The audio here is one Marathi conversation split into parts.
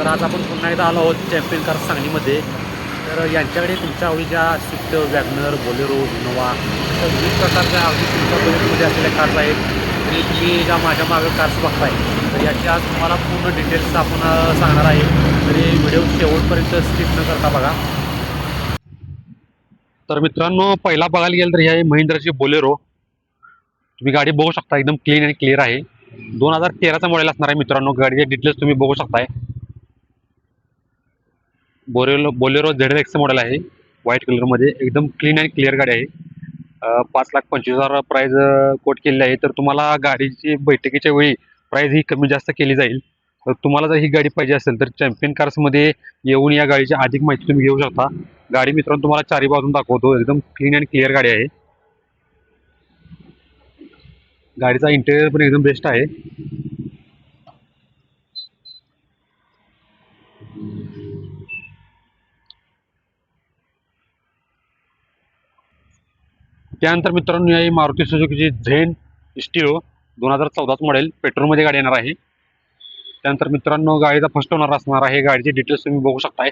तर आज आपण पुन्हा एकदा आलो आहोत चॅम्पियन कार सांगलीमध्ये. तर यांच्याकडे तुमच्या आवडीच्या स्विफ्ट, वॅगनर, बोलेरो, इनोवा अशा विविध प्रकारच्या अगदी तुमच्या बजेटमध्ये असलेल्या कार्स आहेत. तरी तुम्ही ज्या माझ्या मागं कार्स बघताय तर याची आज तुम्हाला पूर्ण डिटेल्स आपण सांगणार आहे. तरी व्हिडिओ शेवटपर्यंत स्किप न करता बघा. तर मित्रांनो, पहिला बघायला गेलं तर ही आहे महिंद्राची बोलेरो. तुम्ही गाडी बघू शकता, एकदम क्लीन आणि क्लिअर आहे. 2013चा मॉडेल असणार आहे मित्रांनो. गाडीचे डिटेल्स तुम्ही बघू शकताय. बोलेरो ZX मॉडेल आहे, व्हाईट कलरमध्ये. एकदम क्लीन आणि क्लिअर गाडी आहे. 5,25,000 प्राइस कोट केलेली आहे. तर तुम्हाला गाडीची बैठकीच्या वेळी प्राइस ही कमी जास्त केली जाईल. तर तुम्हाला जर ही गाडी पाहिजे असेल तर चॅम्पियन कार्समध्ये येऊन या गाडीची अधिक माहिती तुम्ही घेऊ शकता. गाडी मित्रांनो तुम्हाला चारी बाजून दाखवतो. एकदम क्लीन आणि क्लिअर गाडी आहे. गाडीचा इंटेरियर पण एकदम बेस्ट आहे. त्यानंतर मित्रांनो, ही मारुती सुझुकीची झेन स्टिओ 2014 मॉडेल, पेट्रोलमध्ये गाडी येणार आहे. त्यानंतर मित्रांनो, गाडीचा फर्स्ट ओनर असणार आहे. गाडीचे डिटेल्स तुम्ही बघू शकताय.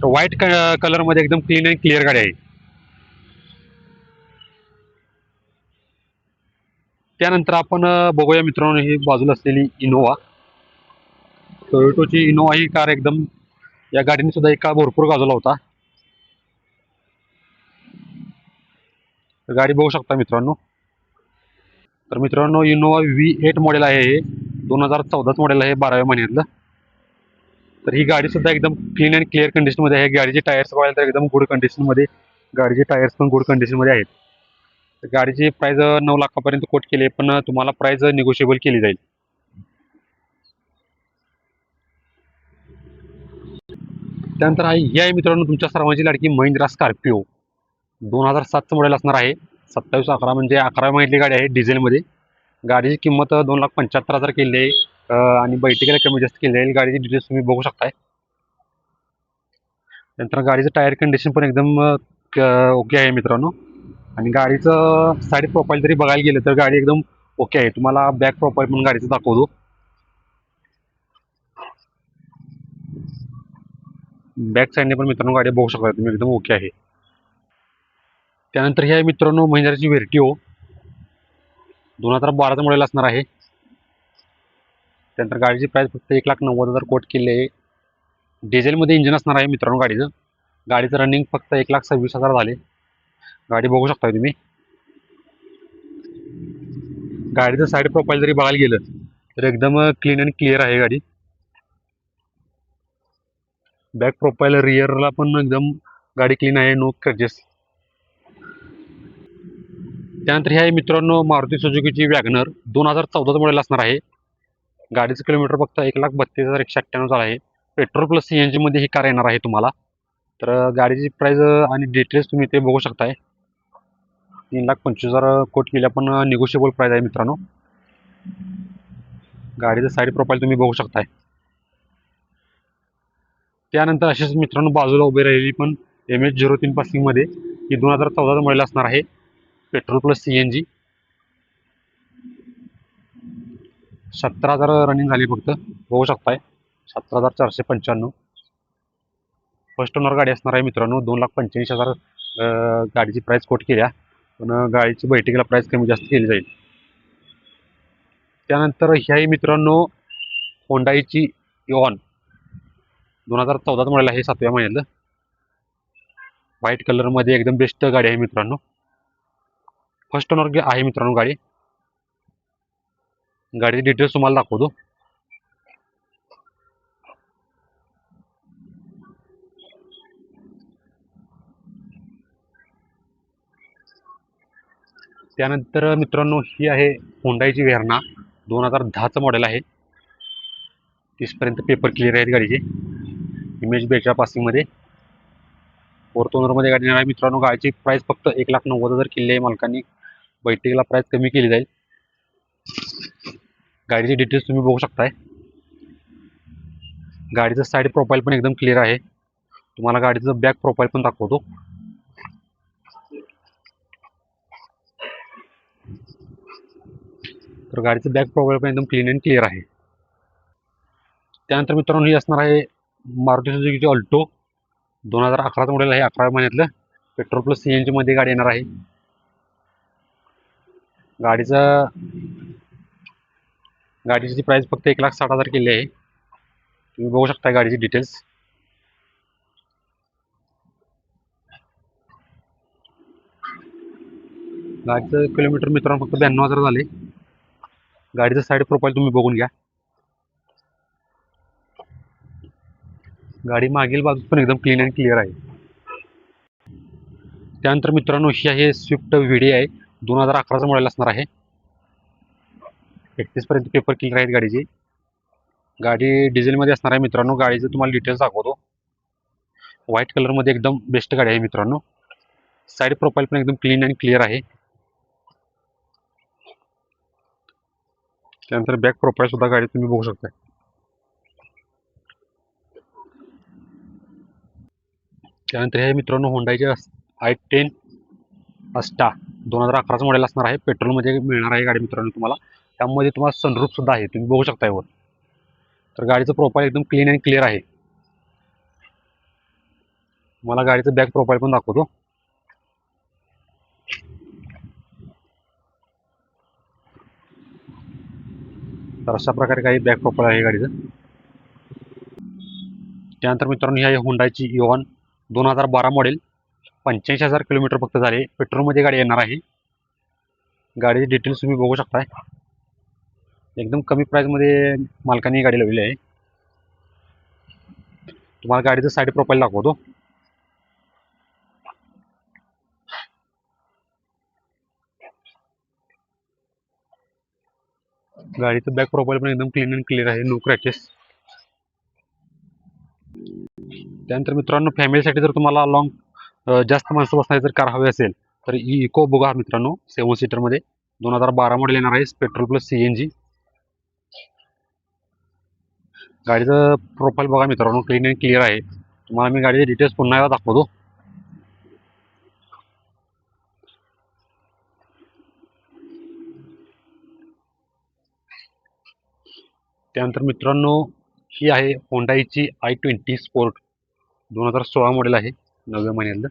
व्हाईट कलरमध्ये एकदम क्लीन आणि क्लिअर गाडी आहे. त्यानंतर आपण बघूया मित्रांनो, ही बाजूला असलेली इनोवा. टोयोटोची इनोवा ही कार एकदम, या गाडीने सुद्धा एक काळ भरपूर गाजवला होता. गाडी बघू शकता मित्रांनो. तर मित्रांनो, इनोवा V8 मॉडेल आहे. हे 2014 मॉडेल आहे, 12व्या महिन्यातलं. तर ही गाडी सुद्धा एकदम क्लीन अँड क्लिअर कंडिशनमध्ये आहे. गाडीचे टायर्स बघायला तर एकदम गुड कंडिशनमध्ये, गाडीचे टायर्स पण गुड कंडिशनमध्ये आहेत. तर गाडीची प्राइस 9 लाखापर्यंत कोट केली आहे, पण तुम्हाला प्राइस निगोशिएबल केली जाईल. त्यानंतर ही आहे मित्रांनो तुमच्या सर्वांची लाडकी महिंद्रा स्कॉर्पिओ. 2007चं मॉडेल असणार आहे. 27/11 म्हणजे 11 महिन्यातली गाडी आहे, डिझेलमध्ये. गाडीची किंमत 2,75,000 केली आहे. आणि बैठकीला कमी जास्त केली आहे. गाडीची डिटेल्स तुम्ही बघू शकताय. नंतर गाडीचं टायर कंडिशन पण एकदम ओके आहे मित्रांनो. आणि गाडीचं साईड प्रोफाईल जरी बघायला गेलं तर गाडी एकदम ओके आहे. तुम्हाला बॅक प्रोफाईल पण गाडीचं दाखवतो. बॅक साईडने पण मित्रांनो गाडी बघू शकता तुम्ही, एकदम ओके आहे. त्यानंतर ही आहे मित्रांनो महिंद्राची व्हर्टिओ. 2012चा मॉडेल असणार आहे. त्यानंतर गाडीची प्राइस फक्त 1,90,000 कोट केली आहे. डिझेलमध्ये इंजिन असणार आहे मित्रांनो गाडीचं. गाडीचं रनिंग फक्त 1,26,000 झाले. गाडी बघू शकता तुम्ही. गाडीचं साईड प्रोफाईल जरी बघायला गेलं तर एकदम क्लीन आणि क्लिअर आहे गाडी. बॅक प्रोफाईल रिअरला पण एकदम गाडी क्लीन आहे, नो क्रचेस. त्यानंतर ही आहे मित्रांनो मारुती सुझुकीची वॅगनर. 2014चं मॉडेल असणार आहे. गाडीचं किलोमीटर फक्त 1,32,198 झालं आहे. पेट्रोल प्लस CNG मध्ये ही कार येणार आहे तुम्हाला. तर गाडीची प्राइस आणि डिटेल्स तुम्ही ते बघू शकताय. 3,25,000 कोट केल्या, पण निगोशिएबल प्राइस आहे मित्रांनो. गाडीचं साईड प्रोफाईल तुम्ही बघू शकताय. त्यानंतर अशीच मित्रांनो बाजूला उभी राहिलेली पण MH03 पासिंगमध्ये ही 2014चा मॉडेल असणार आहे. Petrol plus CNG. 17,000 रनिंग झाली फक्त, बघू शकताय. 17,495. फर्स्ट ओनर गाडी असणार आहे मित्रांनो. 2,85,000 गाडीची प्राइस कोट केल्या, पण गाडीची बैठकीला प्राइस कमी जास्त केली जाईल. त्यानंतर ही आहे मित्रांनो होंडाईची इऑन. 2014चं मॉडेल आहे, 7व्या महिन्यातलं. व्हाईट कलरमध्ये एकदम बेस्ट गाडी आहे मित्रांनो. फर्स्ट ओनर आहे मित्रांनो गाडी. गाडीचे डिटेल्स तुम्हाला दाखवतो. त्यानंतर मित्रांनो ही आहे होंडाईची व्हेर्ना. 2010चं मॉडेल आहे. 30पर्यंत पेपर क्लिअर आहेत गाडीचे. इमेज बेच्या पासिंगमध्ये. फोर्थ ओनरमध्ये गाडी येणार आहे मित्रांनो. गाडीची प्राइस फक्त 1,90,000 केली आहे मालकांनी. बैठकीला प्राइस कमी केली जाईल. गाडीचे डिटेल्स तुम्ही बघू शकताय. गाडीचं साईड प्रोफाईल पण एकदम क्लिअर आहे. तुम्हाला गाडीचं बॅक प्रोफाईल पण दाखवतो. तर गाडीचं बॅक प्रोफाईल पण एकदम क्लीन अँड क्लिअर आहे. त्यानंतर मित्रांनो ही असणार आहे मारुती सुझुकीची ऑल्टो 2011 मॉडेल आहे, 11 महिन्यातलं. पेट्रोल प्लस CNG मध्ये गाडी येणार आहे. गाडीची प्राइस फक्त 1,60,000 केली आहे. तुम्ही बघू शकता गाडीची डिटेल्स. गाडीचं किलोमीटर मित्रांनो फक्त 92,000 झाले. गाडीचं साईड प्रोफाईल तुम्ही बघून घ्या. गाडी मागील बाजू पण एकदम क्लीन अँड क्लिअर आहे. त्यानंतर मित्रांनो ही आहे स्विफ्ट VD आहे, 2011 मॉडेल असणार आहे. 31 पर्यंत पेपर क्लिअर आहेत गाडीची. गाडी डिझेलमध्ये असणार आहे मित्रांनो. गाडीचं तुम्हाला डिटेल्स दाखवतो. व्हाईट कलरमध्ये एकदम बेस्ट गाडी आहे मित्रांनो. साईड प्रोफाईल पण एकदम क्लीन अँड क्लिअर आहे. त्यानंतर बॅक प्रोफाईल सुद्धा गाडी तुम्ही बघू शकता. त्यानंतर हे मित्रांनो होंडाचे i10 अस्टा 2011 मॉडेल असणार आहे. पेट्रोलमध्ये मिळणार आहे गाडी मित्रांनो तुम्हाला. त्यामध्ये तुम्हाला सनरूफ सुद्धा आहे, तुम्ही बघू शकता यावर. तर गाडीचं प्रोफाईल एकदम क्लीन अँड क्लिअर आहे. मला गाडीचं बॅक प्रोफाईल पण दाखवतो. तर अशा प्रकारे काही बॅक प्रोफाईल आहे गाडीचं. त्यानंतर मित्रांनो ही आहे होंडाची इओन 2012 मॉडेल, 85,000 किलोमीटर फक्त झाले. पेट्रोलमध्ये गाडी येणार आहे. गाडीचे डिटेल्स तुम्ही बघू शकताय. एकदम कमी प्राईसमध्ये मालकाने गाडी लावली आहे. तुम्हाला गाडीचं साईड प्रोफाईल दाखवतो. गाडीचं बॅक प्रोफाईल पण एकदम क्लीन अँड क्लिअर आहे, नो क्रॅचेस. त्यानंतर मित्रांनो फॅमिलीसाठी जर तुम्हाला जास्त माणसं बसणारी जर कार हवी असेल तर इको बघा मित्रांनो, 7 सीटरमध्ये 2012 मॉडेल येणार आहे. Petrol plus CNG. गाडीचं प्रोफाईल बघा मित्रांनो, क्लीन अँड क्लिअर आहे. तुम्हाला मी गाडीचे डिटेल्स पुन्हा एकदा दाखवतो. त्यानंतर मित्रांनो ही आहे होंडाईची i20 स्पोर्ट 2016 मॉडेल आहे, 9व्या महिन्यातलं.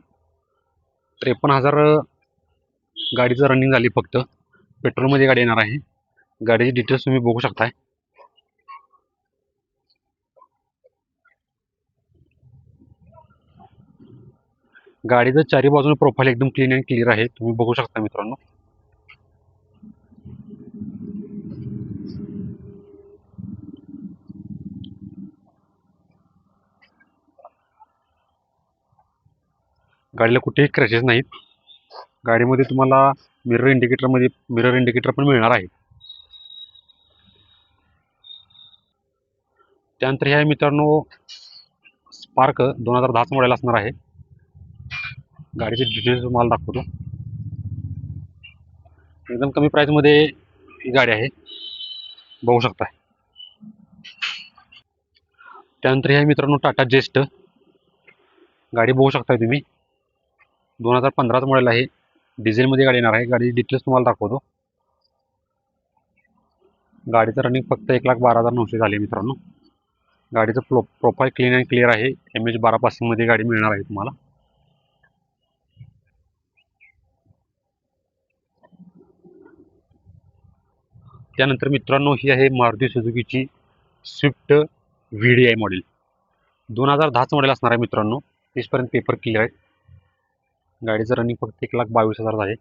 53,000 गाडीचं रनिंग झाली फक्त. पेट्रोलमध्ये गाडी येणार आहे. गाडीची डिटेल्स तुम्ही बघू शकताय. गाडीचं चारी बाजूने प्रोफाईल एकदम क्लीन अँड क्लिअर आहे, तुम्ही बघू शकता मित्रांनो. गाडीला कुठेही क्रॅचेस नाहीत. गाडीमध्ये तुम्हाला मिरर इंडिकेटर पण मिळणार आहे. त्यानंतर हे आहे मित्रांनो स्पार्क 2010 मॉडेल असणार आहे. गाडीचे डिटेल्स तुम्हाला दाखवतो. एकदम कमी प्राईसमध्ये ही गाडी आहे, बघू शकता. त्यानंतर हे आहे मित्रांनो टाटा जेस्ट. गाडी बघू शकताय तुम्ही, 2015 मॉडेल आहे. डिझेलमध्ये गाडी येणार आहे. गाडीची डिटेल्स तुम्हाला दाखवतो. गाडीचं रनिंग फक्त 1,12,900 झाले मित्रांनो. गाडीचं प्रोफाईल क्लीन अँड क्लिअर आहे. MH12 पासिंगमध्ये गाडी मिळणार आहे तुम्हाला. त्यानंतर मित्रांनो ही आहे मारुती सुझुकीची स्विफ्ट VDI मॉडेल 2010 मॉडेल असणार आहे मित्रांनो. 30 पर्यंत पेपर क्लिअर आहे. गाडीचं रनिंग फक्त 1,22,000 झाले,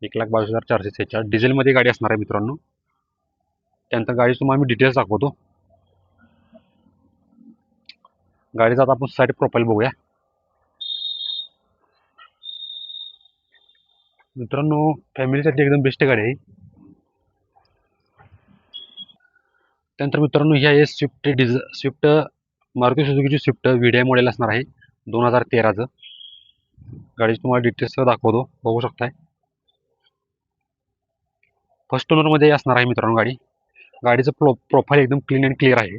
1,22,446. डिझेलमध्ये गाडी असणार आहे मित्रांनो. त्यानंतर गाडीचं तुम्हाला मी डिटेल्स दाखवतो. गाडीचा आता आपण साईड प्रोफाईल बघूया मित्रांनो. फॅमिलीसाठी एकदम बेस्ट गाडी आहे. त्यानंतर मित्रांनो ही आहे स्विफ्ट मारुती सुझुकीची स्विफ्ट VDI मॉडेल असणार आहे, 2013चं. गाडीची तुम्हाला डिटेल्स दाखवतो, बघू शकताय. फर्स्ट ओनरमध्ये असणार आहे मित्रांनो गाडी. गाडीचं प्रोफाईल एकदम क्लीन अँड क्लिअर आहे.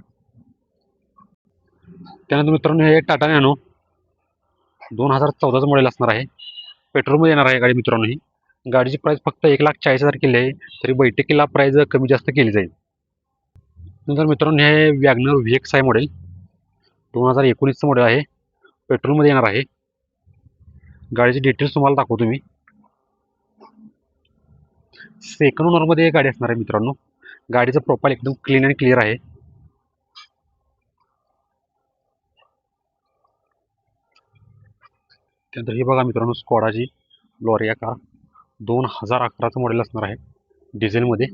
त्यानंतर मित्रांनो हे टाटा नॅनो 2014चं मॉडेल असणार आहे. पेट्रोलमध्ये येणार आहे गाडी मित्रांनो. ही गाडीची प्राइस फक्त 1,40,000 केली आहे, तरी बैठकीला प्राइस कमी जास्त केली जाईल. नंतर मित्रांनो हे वॅगनर VX आहे मॉडेल 2019चं मॉडेल आहे. पेट्रोलमध्ये येणार आहे. गाडीचे डिटेल्स तुम्हाला दाखवतो मी. सेकंड ओनरमध्ये गाडी असणार आहे मित्रांनो. गाडीचं प्रोफाईल एकदम क्लीन आणि क्लिअर आहे. त्यानंतर हे बघा मित्रांनो स्कॉडाची ग्लोरिया कार 2011चं मॉडेल असणार आहे डिझेलमध्ये.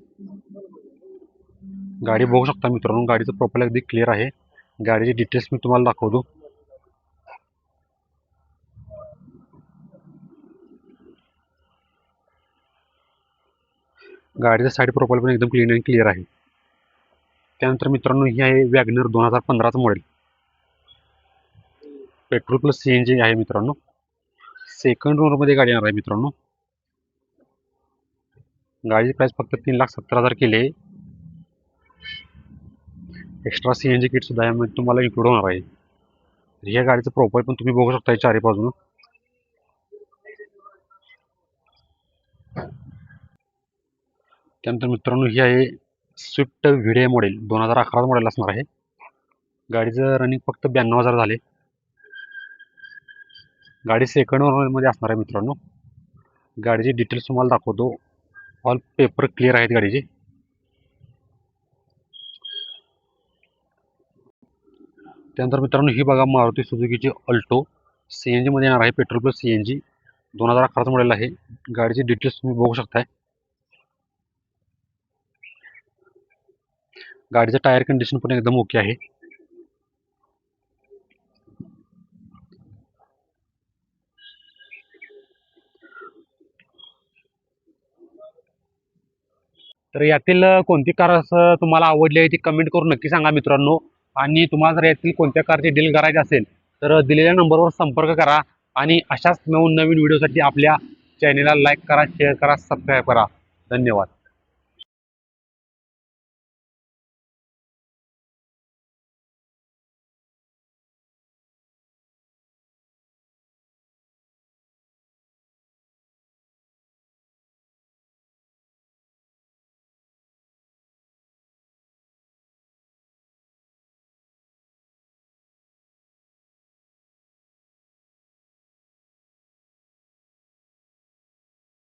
गाडी बघू शकता मित्रांनो. गाडीचं प्रोफाईल अगदी क्लिअर आहे. गाडीचे डिटेल्स मी तुम्हाला दाखवतो. गाडीचं साईड प्रोफाईल पण एकदम क्लीन आणि क्लिअर आहे. त्यानंतर मित्रांनो ही आहे वॅगनर 2015चं मॉडेल. पेट्रोल प्लस CNG आहे मित्रांनो. सेकंड ओनरमध्ये गाडी येणार आहे मित्रांनो. गाडीची प्राइस फक्त 3,70,000 केली आहे. एक्स्ट्रा CNG किट सुद्धा यामध्ये तुम्हाला इन्क्लूड होणार आहे. या गाडीचं प्रोफाईल पण तुम्ही बघू शकता चारी बाजून. त्यानंतर मित्रांनो ही आहे स्विफ्ट VDI मॉडेल 2011 मॉडेल असणार आहे. गाडीचं रनिंग फक्त 92,000 झाले. गाडी सेकंड ओनरमध्ये असणार आहे मित्रांनो. गाडीचे डिटेल्स तुम्हाला दाखवतो. ऑल पेपर क्लिअर आहेत गाडीचे. त्यानंतर मित्रांनो ही बघा मारुती सुझुकीची अल्टो CNG मध्ये येणार आहे. पेट्रोल प्लस CNG 2011चं मॉडेल आहे. गाडीचे डिटेल्स तुम्ही बघू शकताय. गाडीचं टायर कंडिशन पण एकदम ओके आहे. तर यातील कोणती कार असं तुम्हाला आवडली आहे ती कमेंट करून नक्की सांगा मित्रांनो. आणि तुम्हाला जर यातील कोणत्या कारची डील करायची असेल तर दिलेल्या नंबरवर संपर्क करा. आणि अशाच नवीन व्हिडिओसाठी आपल्या चॅनेलला लाईक करा, शेअर करा, सबस्क्राईब करा. धन्यवाद.